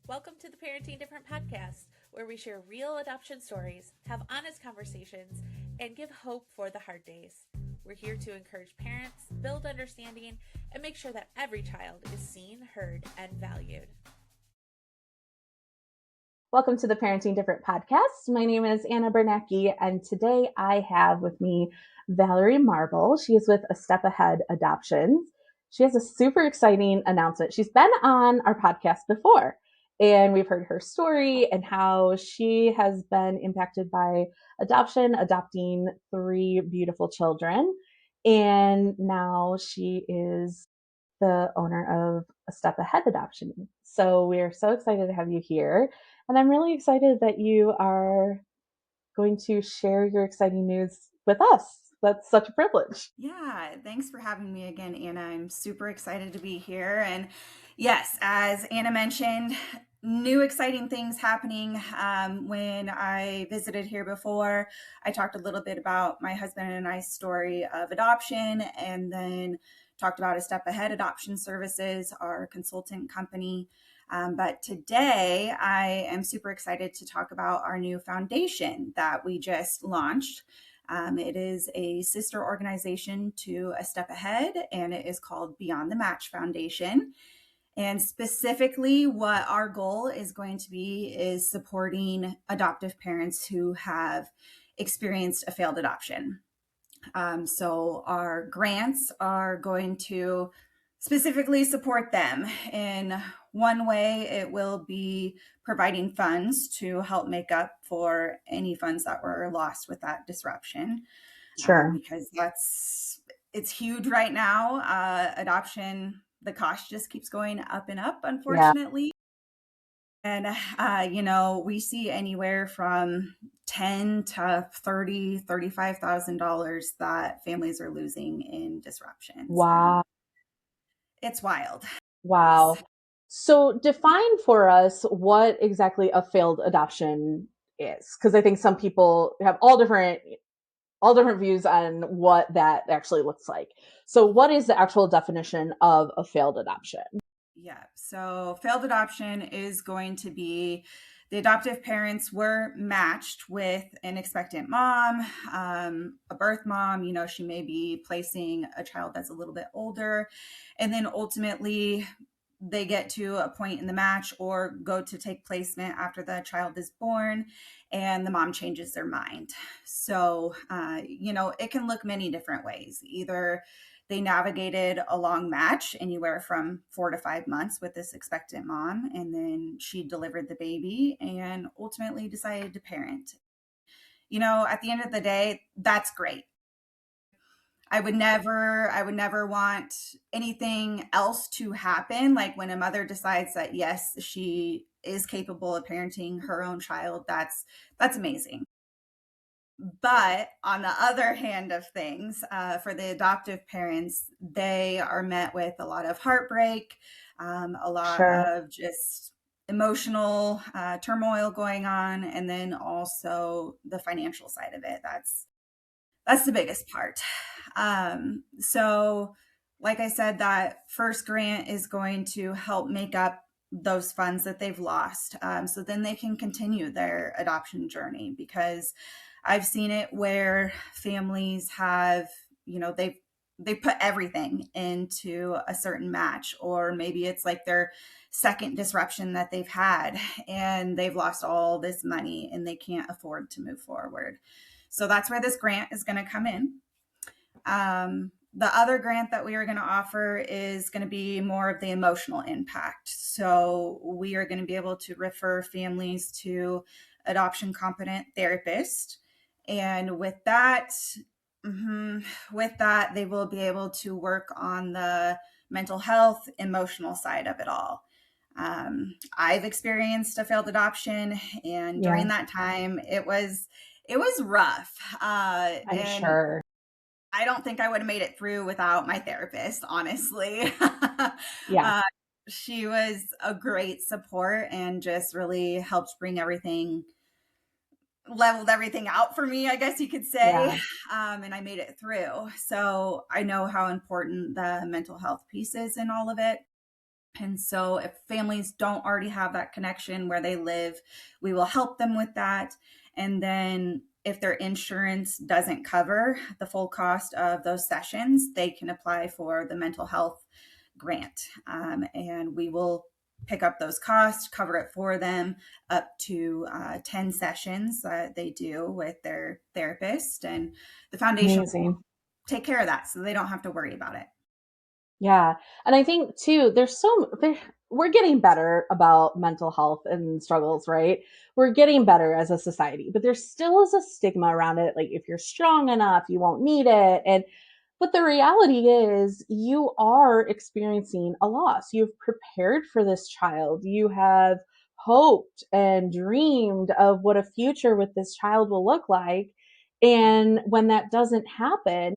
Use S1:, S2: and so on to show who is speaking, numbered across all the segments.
S1: Welcome to the Parenting Different podcast, where we share real adoption stories, have honest conversations, and give hope for the hard days. We're here to encourage parents, build understanding, and make sure that every child is seen, heard, and valued.
S2: Welcome to the Parenting Different podcast. My name is Anna Bernacki, and today I have with me Valerie Marble. She is with A Step Ahead Adoptions. She has a super exciting announcement. She's been on our podcast before, and we've heard her story and how she has been impacted by adoption, adopting 3 beautiful children. And now she is the owner of A Step Ahead Adoption. So we're so excited to have you here. And I'm really excited that you are going to share your exciting news with us. That's such a privilege.
S3: Yeah, thanks for having me again, Anna. I'm super excited to be here. And yes, as Anna mentioned, new exciting things happening. When I visited here before, I talked a little bit about my husband and I's story of adoption, and then talked about A Step Ahead Adoption Services, our consultant company. But today I am super excited to talk about our new foundation that we just launched. It is a sister organization to A Step Ahead, and it is called Beyond the Match Foundation. And specifically, what our goal is going to be is supporting adoptive parents who have experienced a failed adoption. So our grants are going to specifically support them. In one way, it will be providing funds to help make up for any funds that were lost with that disruption.
S2: Sure.
S3: Because it's huge right now. Adoption, the cost just keeps going up and up, unfortunately. And, we see anywhere from $10 to $35,000 that families are losing in disruptions.
S2: Wow.
S3: It's wild.
S2: Wow. So define for us what exactly a failed adoption is, because I think some people have all different views on what that actually looks like. So what is the actual definition of a failed adoption?
S3: Yeah. So failed adoption is going to be the adoptive parents were matched with an expectant mom, a birth mom. She may be placing a child that's a little bit older. And then ultimately, they get to a point in the match or go to take placement after the child is born and the mom changes their mind. So, it can look many different ways. Either they navigated a long match anywhere from 4 to 5 months with this expectant mom, and then she delivered the baby and ultimately decided to parent. At the end of the day, that's great. I would never want anything else to happen. Like when a mother decides that, yes, she is capable of parenting her own child, that's amazing. But on the other hand of things, for the adoptive parents, they are met with a lot of heartbreak, a lot
S2: Sure.
S3: of just emotional turmoil going on, and then also the financial side of it. That's the biggest part. So like I said, that first grant is going to help make up those funds that they've lost. So then they can continue their adoption journey, because I've seen it where families have, they put everything into a certain match, or maybe it's like their second disruption that they've had and they've lost all this money and they can't afford to move forward. So that's where this grant is going to come in. The other grant that we are going to offer is going to be more of the emotional impact. So we are going to be able to refer families to adoption competent therapists. And with that, they will be able to work on the mental health, emotional side of it all. I've experienced a failed adoption, and during that time, it was rough.
S2: I'm sure.
S3: I don't think I would have made it through without my therapist, honestly.
S2: Yeah.
S3: She was a great support and just really helped leveled everything out for me, I guess you could say.
S2: Yeah.
S3: And I made it through. So I know how important the mental health piece is in all of it. And so if families don't already have that connection where they live, we will help them with that. And then if their insurance doesn't cover the full cost of those sessions, they can apply for the mental health grant. And we will pick up those costs, cover it for them up to 10 sessions that they do with their therapist. And the foundation will
S2: Amazing.
S3: take care of that so they don't have to worry about it.
S2: Yeah. And I think too, we're getting better about mental health and struggles, right? We're getting better as a society, but there still is a stigma around it. Like if you're strong enough, you won't need it. But the reality is you are experiencing a loss. You've prepared for this child. You have hoped and dreamed of what a future with this child will look like. And when that doesn't happen,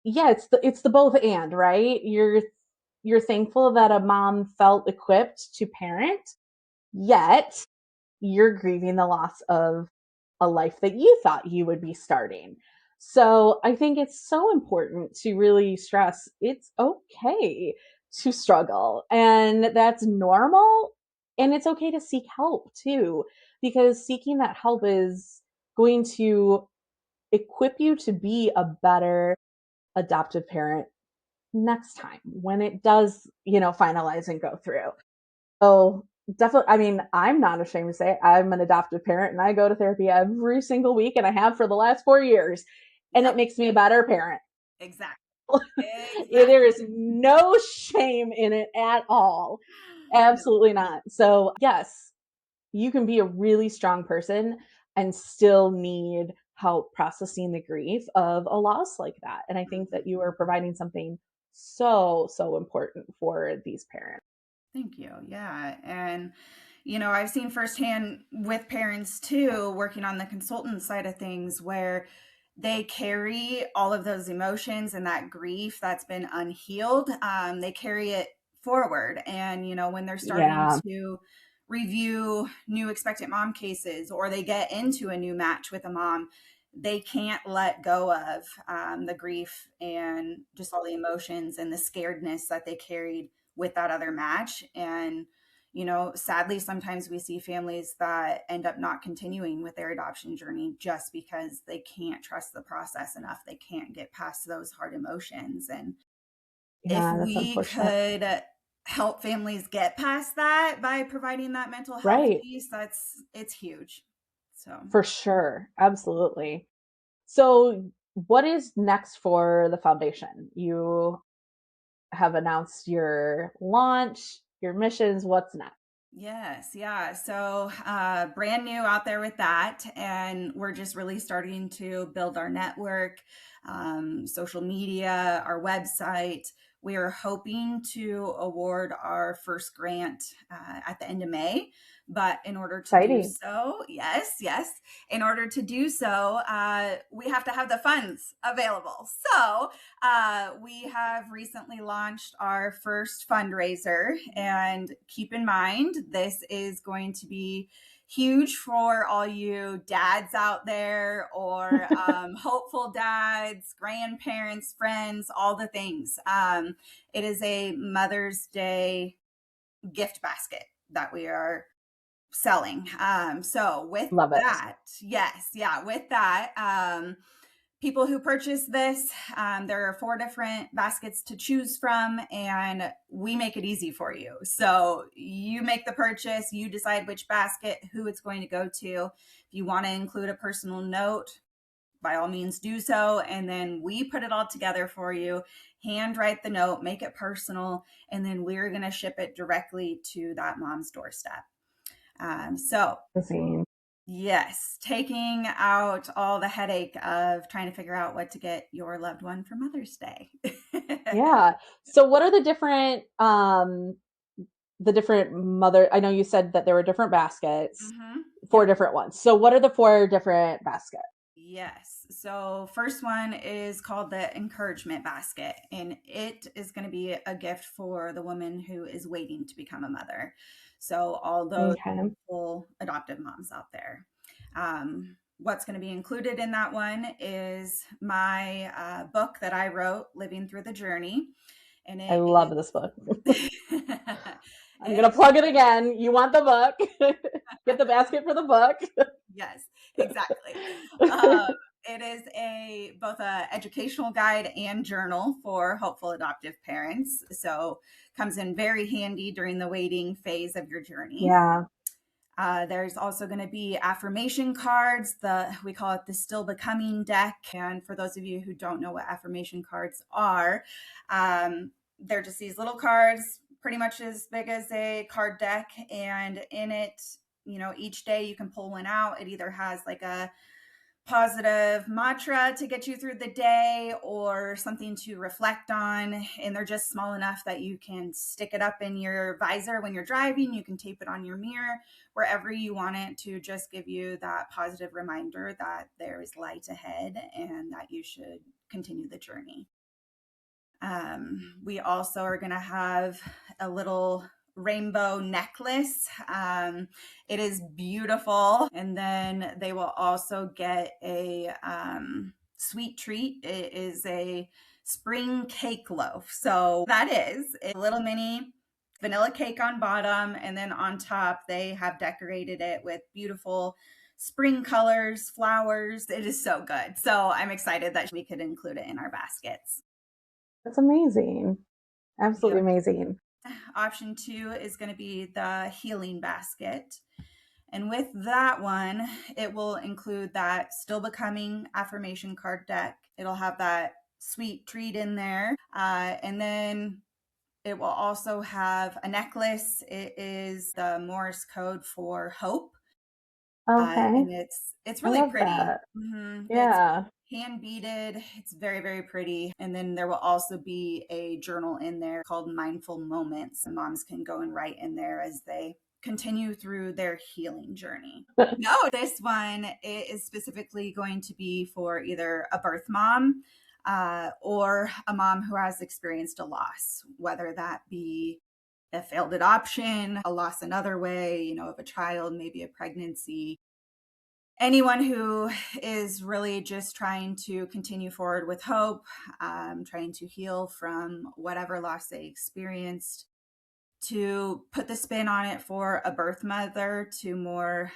S2: yeah, it's the both and, right? You're thankful that a mom felt equipped to parent, yet you're grieving the loss of a life that you thought you would be starting. So I think it's so important to really stress it's okay to struggle and that's normal. And it's okay to seek help too, because seeking that help is going to equip you to be a better adoptive parent next time when it does, finalize and go through. So definitely, I mean, I'm not ashamed to say I'm an adoptive parent and I go to therapy every single week and I have for the last 4 years. And it
S3: Yep,
S2: makes me a better parent.
S3: exactly.
S2: There
S3: Exactly.
S2: is no shame in it at all. Absolutely not. So, yes, you can be a really strong person and still need help processing the grief of a loss like that. And I think that you are providing something so, so important for these parents.
S3: Thank you. Yeah. And, I've seen firsthand with parents too, working on the consultant side of things, where they carry all of those emotions and that grief that's been unhealed. They carry it forward. And, when they're starting
S2: Yeah,
S3: to review new expectant mom cases or they get into a new match with a mom, they can't let go of the grief and just all the emotions and the scaredness that they carried with that other match. And, sadly, sometimes we see families that end up not continuing with their adoption journey just because they can't trust the process enough. They can't get past those hard emotions. And if
S2: yeah, that's
S3: we
S2: unfortunate.
S3: could help families get past that by providing that mental health
S2: Right.
S3: piece, it's huge. So,
S2: For sure. Absolutely. So, what is next for the foundation? You have announced your launch, your missions. What's next?
S3: yes, yeah. So, brand new out there with that. And we're just really starting to build our network, social media, our website. We are hoping to award our first grant at the end of May. But in order to do
S2: Exciting.
S3: so, yes, in order to do so, we have to have the funds available. So, we have recently launched our first fundraiser, and keep in mind, this is going to be huge for all you dads out there or hopeful dads, grandparents, friends, all the things. It is a Mother's Day gift basket that we are selling. So with
S2: Love it.
S3: that, yes, yeah, with that, people who purchase this, there are 4 different baskets to choose from, and we make it easy for you. So you make the purchase, you decide which basket, who it's going to go to. If you want to include a personal note, by all means do so. And then we put it all together for you, handwrite the note, make it personal, and then we're going to ship it directly to that mom's doorstep. So
S2: Amazing.
S3: yes, taking out all the headache of trying to figure out what to get your loved one for Mother's Day.
S2: Yeah. So what are the different mother I know you said that there were different baskets,
S3: Yep.
S2: 4 different ones. So what are the 4 different baskets?
S3: Yes. So, first one is called the encouragement basket, and it is going to be a gift for the woman who is waiting to become a mother. So, all those
S2: Okay.
S3: full adoptive moms out there. What's going to be included in that one is my book that I wrote, Living Through the Journey. And
S2: I
S3: it
S2: love this book.
S3: is
S2: I'm going to plug it again. You want the book? Get the basket for the book.
S3: Yes, exactly. Um, it is both a educational guide and journal for hopeful adoptive parents. So comes in very handy during the waiting phase of your journey.
S2: Yeah.
S3: There's also going to be affirmation cards. We call it the Still Becoming deck. And for those of you who don't know what affirmation cards are, they're just these little cards, pretty much as big as a card deck. And in it, each day you can pull one out. It either has like a positive mantra to get you through the day or something to reflect on. And they're just small enough that you can stick it up in your visor when you're driving. You can tape it on your mirror, wherever you want it, to just give you that positive reminder that there is light ahead and that you should continue the journey. We also are going to have a little rainbow necklace. It is beautiful. And then they will also get a sweet treat. It is a spring cake loaf. So that is a little mini vanilla cake on bottom. And then on top, they have decorated it with beautiful spring colors, flowers. It is so good. So I'm excited that we could include it in our baskets.
S2: That's amazing. Absolutely amazing.
S3: Option 2 is going to be the healing basket. And with that one, it will include that Still Becoming affirmation card deck. It'll have that sweet treat in there. And then it will also have a necklace. It is the Morse code for hope.
S2: Okay.
S3: And it's really pretty.
S2: Mm-hmm. Yeah.
S3: It's hand beaded. It's very, very pretty. And then there will also be a journal in there called Mindful Moments. And moms can go and write in there as they continue through their healing journey. No, this one is specifically going to be for either a birth mom or a mom who has experienced a loss, whether that be a failed adoption, a loss another way, of a child, maybe a pregnancy. Anyone who is really just trying to continue forward with hope, trying to heal from whatever loss they experienced, to put the spin on it for a birth mother to more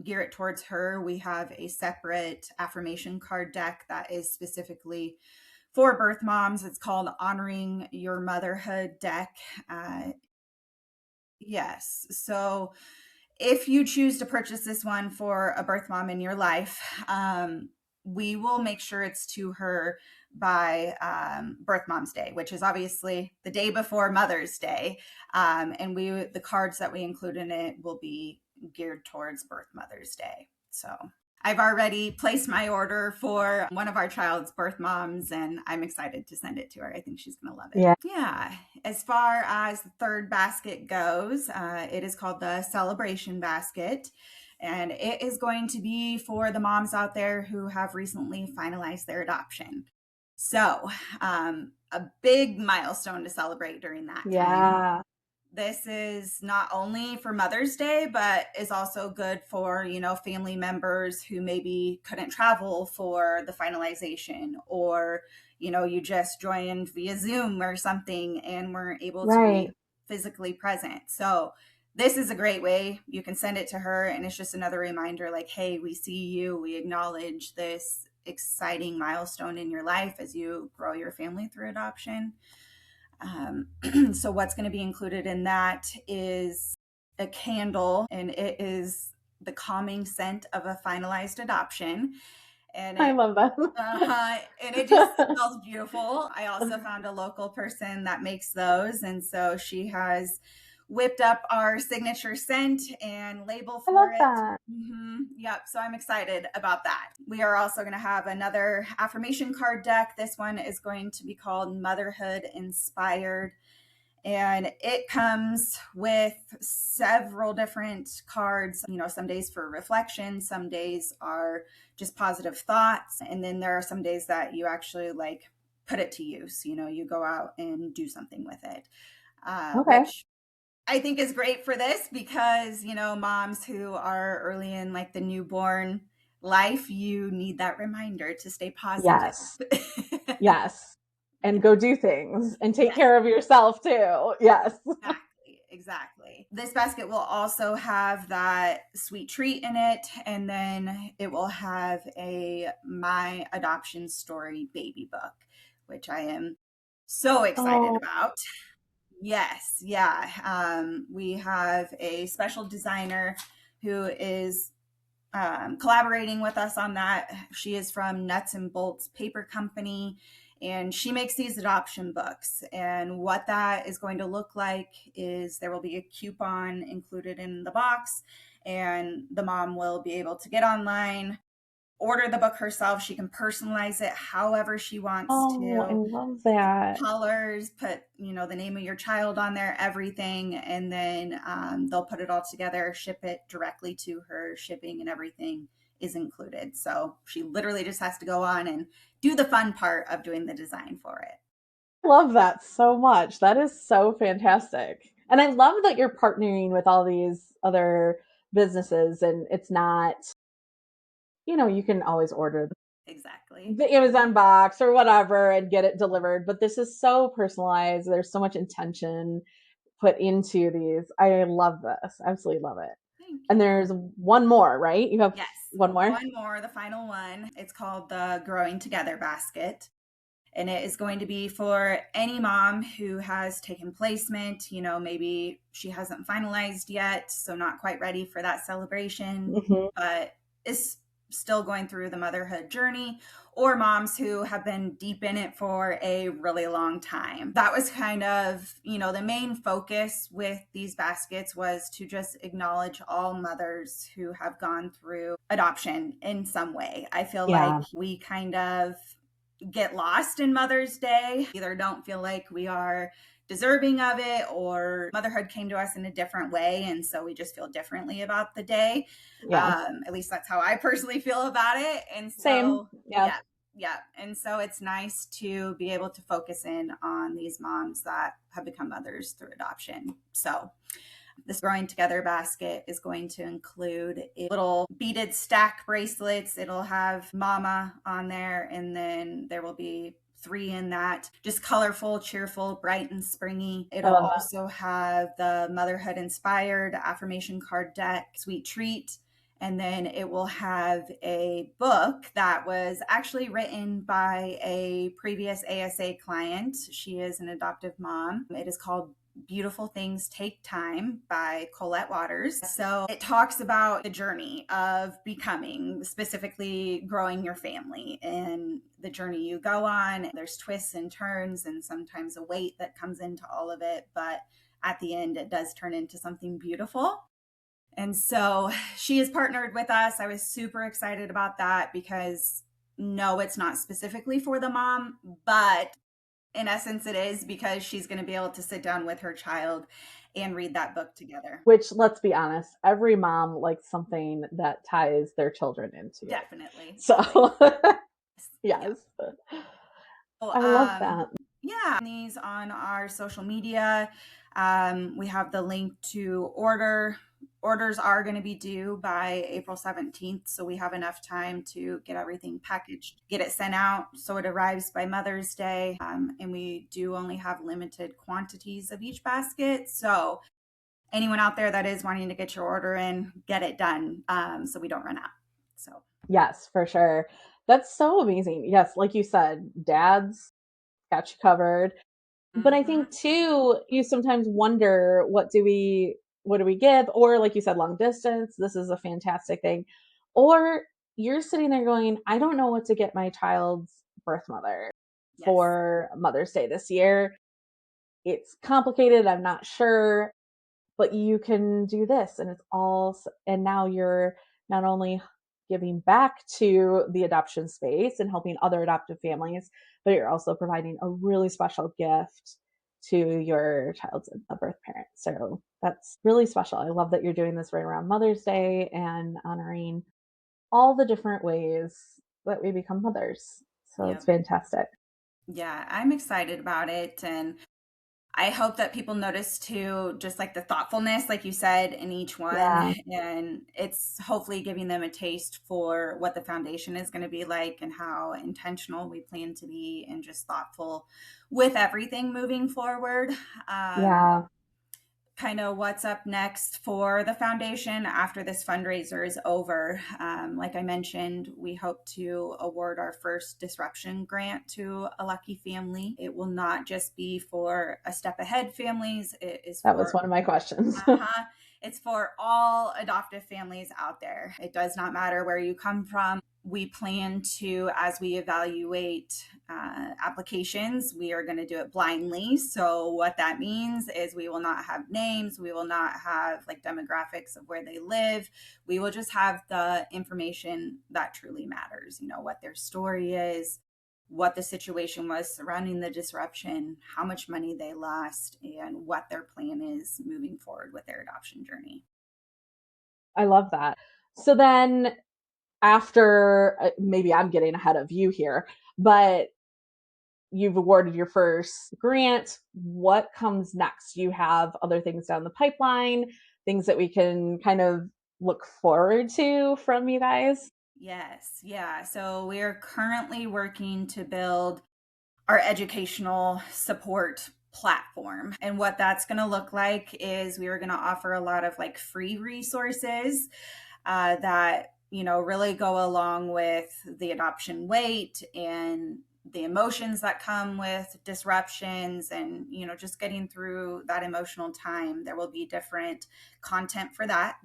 S3: gear it towards her. We have a separate affirmation card deck that is specifically for birth moms. It's called Honoring Your Motherhood deck. Yes. So if you choose to purchase this one for a birth mom in your life, we will make sure it's to her by Birth Mom's Day, which is obviously the day before Mother's Day. And the cards that we include in it will be geared towards Birth Mother's Day. So I've already placed my order for one of our child's birth moms, and I'm excited to send it to her. I think she's going to love it. Yeah. As far as the third basket goes, it is called the Celebration Basket, and it is going to be for the moms out there who have recently finalized their adoption. So a big milestone to celebrate during that time.
S2: Yeah.
S3: This is not only for Mother's Day, but is also good for, family members who maybe couldn't travel for the finalization, or, you just joined via Zoom or something and weren't able to be physically present. So this is a great way. You can send it to her, and it's just another reminder like, hey, we see you. We acknowledge this exciting milestone in your life as you grow your family through adoption. So what's going to be included in that is a candle, and it is the calming scent of a finalized adoption. And I
S2: love that.
S3: And it just smells beautiful. I also found a local person that makes those, and so she has whipped up our signature scent and label for it.
S2: That.
S3: Yep. So I'm excited about that. We are also going to have another affirmation card deck. This one is going to be called Motherhood Inspired. And it comes with several different cards, some days for reflection, some days are just positive thoughts. And then there are some days that you actually put it to use, you go out and do something with it. Which I think is great for this because, moms who are early in the newborn life, you need that reminder to stay positive.
S2: Yes. and go do things and take
S3: Yes.
S2: care of yourself too. Yes.
S3: Exactly. This basket will also have that sweet treat in it, and then it will have a My Adoption Story baby book, which I am so excited
S2: Oh,
S3: about. Yes, yeah. We have a special designer who is collaborating with us on that. She is from Nuts and Bolts Paper Company, and she makes these adoption books. And what that is going to look like is there will be a coupon included in the box, and the mom will be able to get online, order the book herself. She can personalize it however she wants
S2: oh, I
S3: to,
S2: love that.
S3: colors, put the name of your child on there, everything, and then they'll put it all together, ship it directly to her. Shipping and everything is included, so she literally just has to go on and do the fun part of doing the design for it.
S2: Love that so much. That is so fantastic. And I love that you're partnering with all these other businesses and it's not, you can always order
S3: Exactly.
S2: the Amazon box or whatever and get it delivered, but this is so personalized. There's so much intention put into these. I love this. Absolutely love it.
S3: Thank
S2: And
S3: you.
S2: there's one more, right? You have
S3: Yes,
S2: one more?
S3: one more, the final one. It's called the Growing Together basket, and it is going to be for any mom who has taken placement. Maybe she hasn't finalized yet, so not quite ready for that celebration,
S2: Hmm.
S3: but is still going through the motherhood journey, or moms who have been deep in it for a really long time. That was kind of, the main focus with these baskets was to just acknowledge all mothers who have gone through adoption in some way. I feel like
S2: Yeah.
S3: we kind of get lost in Mother's Day, either don't feel like we are deserving of it, or motherhood came to us in a different way, and so we just feel differently about the day.
S2: Yeah.
S3: At least that's how I personally feel about it. And
S2: Same.
S3: so
S2: Yeah.
S3: yeah, and so it's nice to be able to focus in on these moms that have become mothers through adoption. So this Growing Together basket is going to include a little beaded stack bracelets. It'll have mama on there, and then there will be 3 in that. Just colorful, cheerful, bright, and springy.
S2: I
S3: It'll
S2: love that.
S3: also have the motherhood inspired affirmation card deck, sweet treat. And then it will have a book that was actually written by a previous ASA client. She is an adoptive mom. It is called Beautiful Things Take Time by Colette Waters. So it talks about the journey of becoming, specifically growing your family and the journey you go on. There's twists and turns and sometimes a weight that comes into all of it, but at the end, it does turn into something beautiful. And so she is partnered with us. I was super excited about that because no, it's not specifically for the mom, but in essence it is, because she's going to be able to sit down with her child and read that book together.
S2: Which, let's be honest, every mom likes something that ties their children into it.
S3: Definitely.
S2: So,
S3: Yeah.
S2: yes,
S3: So,
S2: I love that.
S3: yeah, these on our social media. We have the link to order. Orders are going to be due by April 17th, so we have enough time to get everything packaged, get it sent out so it arrives by Mother's Day. And we do only have limited quantities of each basket. So anyone out there that is wanting to get your order in, get it done, so we don't run out. So
S2: Yes, for sure. That's so amazing. Yes, like you said, dads got you covered. But I
S3: mhm.
S2: think too, you sometimes wonder what do we give? Or like you said, long distance, this is a fantastic thing. Or you're sitting there going, I don't know what to get my child's birth mother
S3: Yes.
S2: for Mother's Day this year. It's complicated, I'm not sure, but you can do this and it's all, and now you're not only giving back to the adoption space and helping other adoptive families, but you're also providing a really special gift to your child's birth parent. So that's really special. I love that you're doing this right around Mother's Day and honoring all the different ways that we become mothers. So it's
S3: Yep.
S2: fantastic.
S3: Yeah, I'm excited about it. And I hope that people notice too, just like the thoughtfulness, like you said, in each one.
S2: Yeah.
S3: And it's hopefully giving them a taste for what the foundation is going to be like and how intentional we plan to be and just thoughtful with everything moving forward. Um,
S2: Yeah.
S3: Kind of what's up next for the foundation after this fundraiser is over. Like I mentioned, we hope to award our first disruption grant to a lucky family. It will not just be for a step ahead families, it is
S2: That was
S3: for
S2: one of my questions.
S3: uh-huh. It's for all adoptive families out there. It does not matter where you come from. We plan to, as we evaluate applications, we are going to do it blindly. So, what that means is we will not have names, we will not have like demographics of where they live. We will just have the information that truly matters, what their story is, what the situation was surrounding the disruption, how much money they lost, and what their plan is moving forward with their adoption journey.
S2: I love that. So then after, maybe I'm getting ahead of you here, but you've awarded your first grant. What comes next? You have other things down the pipeline, things that we can kind of look forward to from you guys?
S3: Yes, yeah. So we're currently working to build our educational support platform. And what that's going to look like is we are going to offer a lot of like free resources that, really go along with the adoption wait and the emotions that come with disruptions and, just getting through that emotional time. There will be different content for that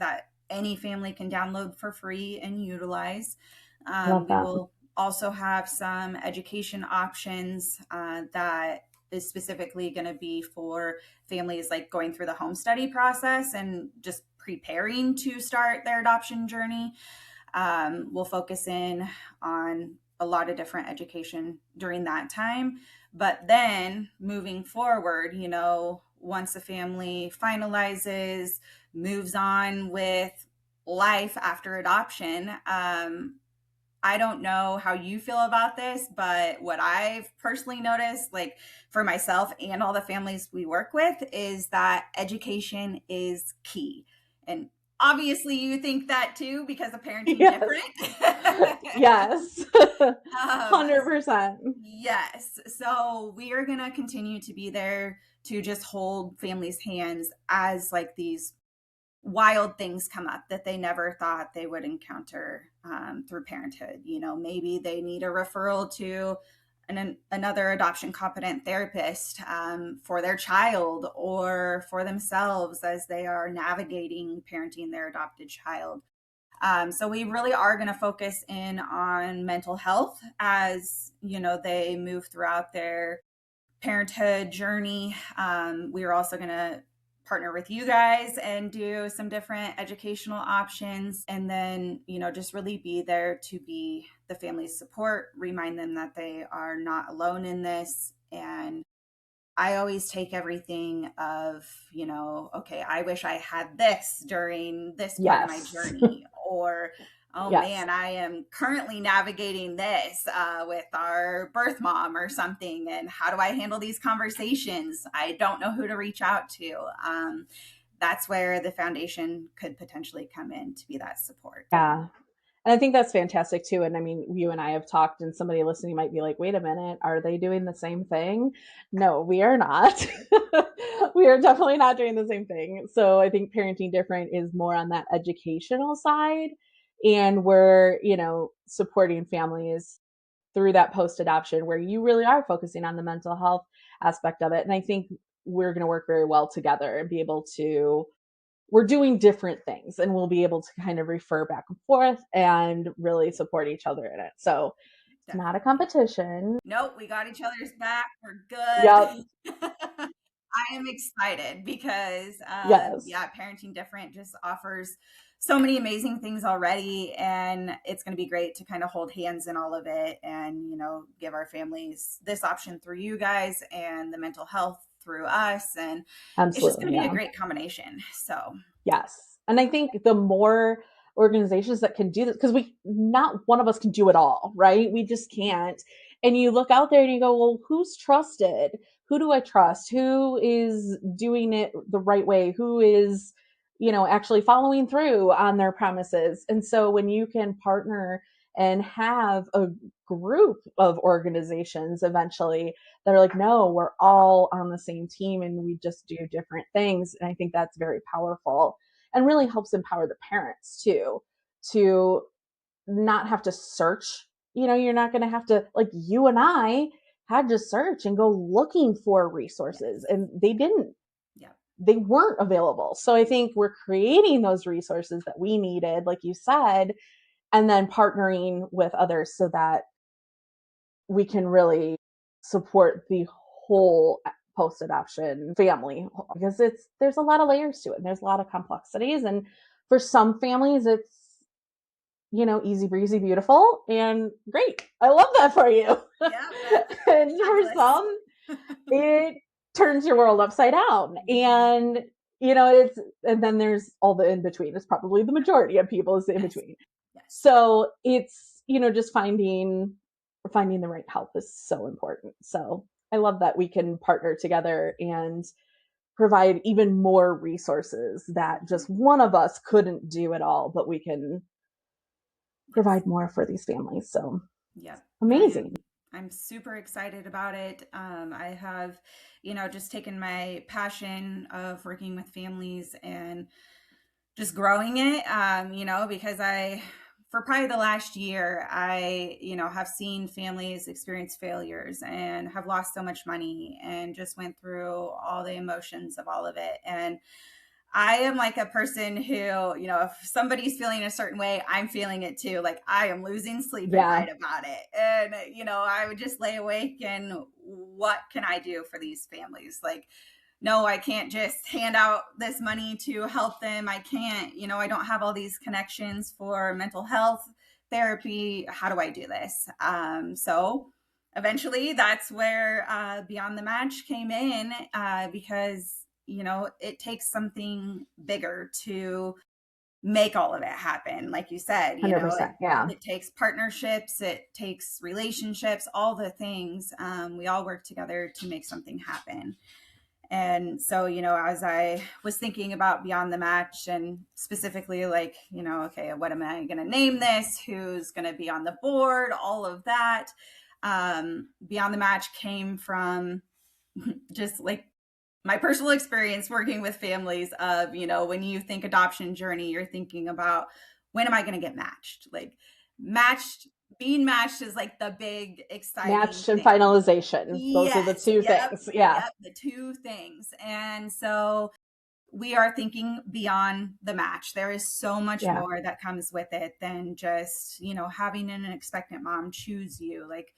S3: any family can download for free and utilize.
S2: Love
S3: We
S2: that.
S3: will also have some education options that is specifically going to be for families like going through the home study process and just preparing to start their adoption journey. We'll focus in on a lot of different education during that time. But then moving forward, once the family finalizes, moves on with life after adoption, I don't know how you feel about this, but what I've personally noticed, like for myself and all the families we work with, is that education is key. And obviously, you think that too because of parenting
S2: Yes.
S3: different.
S2: Yes.
S3: um,
S2: 100%.
S3: yes. So we are going to continue to be there to just hold families' hands as like these wild things come up that they never thought they would encounter through parenthood. Maybe they need a referral to another adoption competent therapist for their child or for themselves as they are navigating parenting their adopted child. So we really are going to focus in on mental health as they move throughout their parenthood journey. We are also going to partner with you guys and do some different educational options, and then just really be there to be the family's support, remind them that they are not alone in this. And I always take everything of, okay, I wish I had this during this part of my
S2: Yes.
S3: journey, or oh
S2: Yes.
S3: man, I am currently navigating this with our birth mom or something. And how do I handle these conversations? I don't know who to reach out to. That's where the foundation could potentially come in to be that support.
S2: Yeah. And I think that's fantastic too. And I mean, you and I have talked, and somebody listening might be like, wait a minute, are they doing the same thing? No, we are not. We are definitely not doing the same thing. So I think Parenting Different is more on that educational side. And we're, supporting families through that post adoption where you really are focusing on the mental health aspect of it. And I think we're going to work very well together and be able to we're doing different things, and we'll be able to kind of refer back and forth and really support each other in it. So it's not a
S3: Definitely.
S2: competition.
S3: Nope, we got each other's back. We're
S2: Yep.
S3: good. I am excited because,
S2: Yes.
S3: yeah, Parenting Different just offers so many amazing things already. And it's going to be great to kind of hold hands in all of it and, give our families this option through you guys and the mental health through us. And it's just going
S2: Absolutely.
S3: to be a
S2: Yeah.
S3: great combination. So,
S2: Yes. And I think the more organizations that can do this, because not one of us can do it all, right? We just can't. And you look out there and you go, well, who's trusted? who do I trust? Who is doing it the right way? Who is, actually following through on their promises? And so when you can partner and have a group of organizations eventually that are like, no, we're all on the same team and we just do different things. And I think that's very powerful and really helps empower the parents too, to not have to search. You're not going to have to, like, you and I had to search and go looking for resources, and
S3: Yeah.
S2: they weren't available. So I think we're creating those resources that we needed, like you said, and then partnering with others so that we can really support the whole post-adoption family, because there's a lot of layers to it and there's a lot of complexities, and for some families it's easy breezy, beautiful, and great. I love that for you.
S3: Yeah.
S2: And for some, it turns your world upside down. And, and then there's all the in between. It's probably the majority of people is the in between.
S3: Yes.
S2: So it's, just finding the right help is so important. So I love that we can partner together and provide even more resources that just one of us couldn't do at all, but we can provide more for these families. So
S3: yep.
S2: Amazing.
S3: I'm super excited about it. I have, just taken my passion of working with families and just growing it, because for probably the last year, I, have seen families experience failures and have lost so much money and just went through all the emotions of all of it. And I am like a person who, if somebody's feeling a certain way, I'm feeling it too. Like I am losing sleep at night about it. And, I would just lay awake and what can I do for these families? Like, no, I can't just hand out this money to help them. I can't, I don't have all these connections for mental health therapy. How do I do this? So eventually that's where Beyond the Match came in, because it takes something bigger to make all of it happen. Like you said,
S2: 100%. Yeah.
S3: it takes partnerships, it takes relationships, all the things. We all work together to make something happen. And so, as I was thinking about Beyond the Match and specifically like, okay, what am I going to name this? Who's going to be on the board? All of that. Beyond the Match came from just like my personal experience working with families of, when you think adoption journey, you're thinking about when am I going to get matched? Like being matched is like the big exciting
S2: matched and
S3: thing.
S2: Finalization. Those are the two things. Yeah.
S3: Yep, the two things. And so we are thinking beyond the match. There is so much more that comes with it than just, having an expectant mom choose you. Like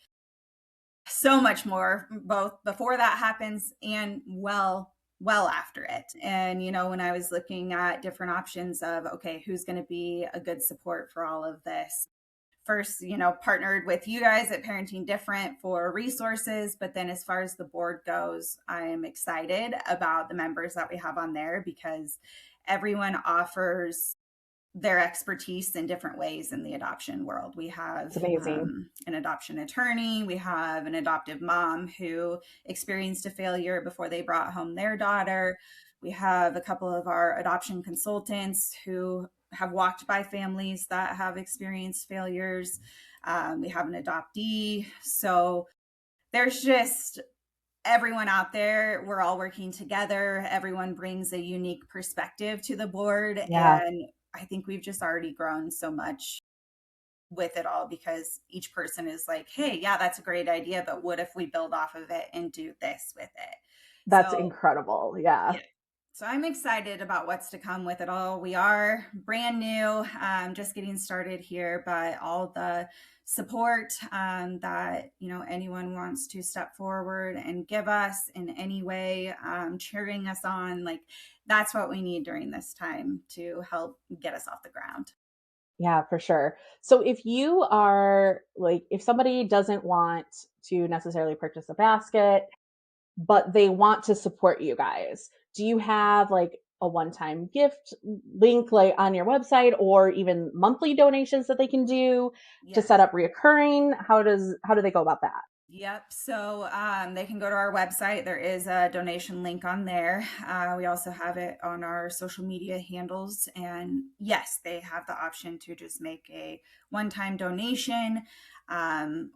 S3: so much more, both before that happens and well after it. And when I was looking at different options of, okay, who's going to be a good support for all of this, first, partnered with you guys at Parenting Different for resources. But then as far as the board goes, I am excited about the members that we have on there because everyone offers their expertise in different ways in the adoption world. We have an adoption attorney. We have an adoptive mom who experienced a failure before they brought home their daughter. We have a couple of our adoption consultants who have walked by families that have experienced failures. We have an adoptee. So there's just everyone out there. We're all working together. Everyone brings a unique perspective to the board.
S2: Yeah.
S3: And I think we've just already grown so much with it all because each person is like, hey, yeah, that's a great idea. But what if we build off of it and do this with it?
S2: That's incredible. Yeah.
S3: So I'm excited about what's to come with it all. We are brand new, just getting started here, but all the support that, anyone wants to step forward and give us in any way, cheering us on, like that's what we need during this time to help get us off the ground.
S2: Yeah, for sure. So if you are like, if somebody doesn't want to necessarily purchase a basket, but they want to support you guys, do you have like a one-time gift link like on your website or even monthly donations that they can do to set up reoccurring? How do they go about that?
S3: Yep. So they can go to our website. There is a donation link on there. We also have it on our social media handles. And yes, they have the option to just make a one-time donation,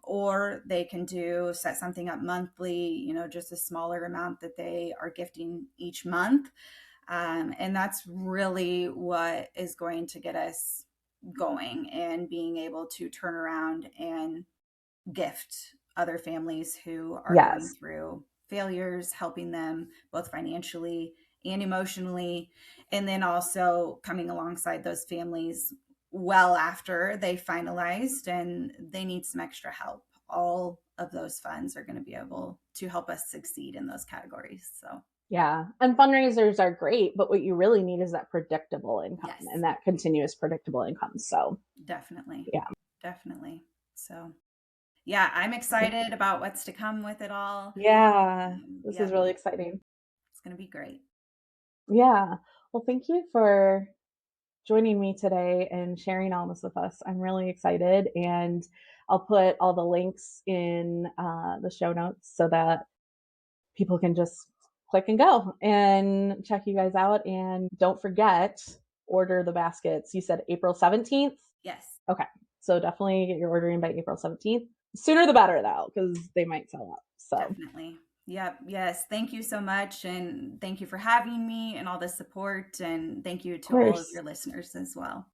S3: or they can set something up monthly, just a smaller amount that they are gifting each month. And that's really what is going to get us going and being able to turn around and gift other families who are going
S2: Yes.
S3: through failures, helping them both financially and emotionally, and then also coming alongside those families well after they finalized and they need some extra help. All of those funds are going to be able to help us succeed in those categories. So,
S2: Yeah. And fundraisers are great, but what you really need is that predictable income
S3: yes,
S2: and that continuous predictable income. So,
S3: definitely.
S2: yeah.
S3: Definitely. So, yeah, I'm excited about what's to come with it all.
S2: Yeah. This is
S3: Yep,
S2: really exciting.
S3: it's going to be great.
S2: Yeah. Well, thank you for joining me today and sharing all this with us. I'm really excited. And I'll put all the links in the show notes so that people can just click and go and check you guys out. And don't forget, order the baskets. You said April 17th?
S3: Yes.
S2: Okay. So definitely get your ordering by April 17th. Sooner the better, though, because they might sell out. So,
S3: Definitely. Yep. Yes. Thank you so much. And thank you for having me and all the support. And thank you
S2: of
S3: to all of
S2: course.
S3: your listeners as well.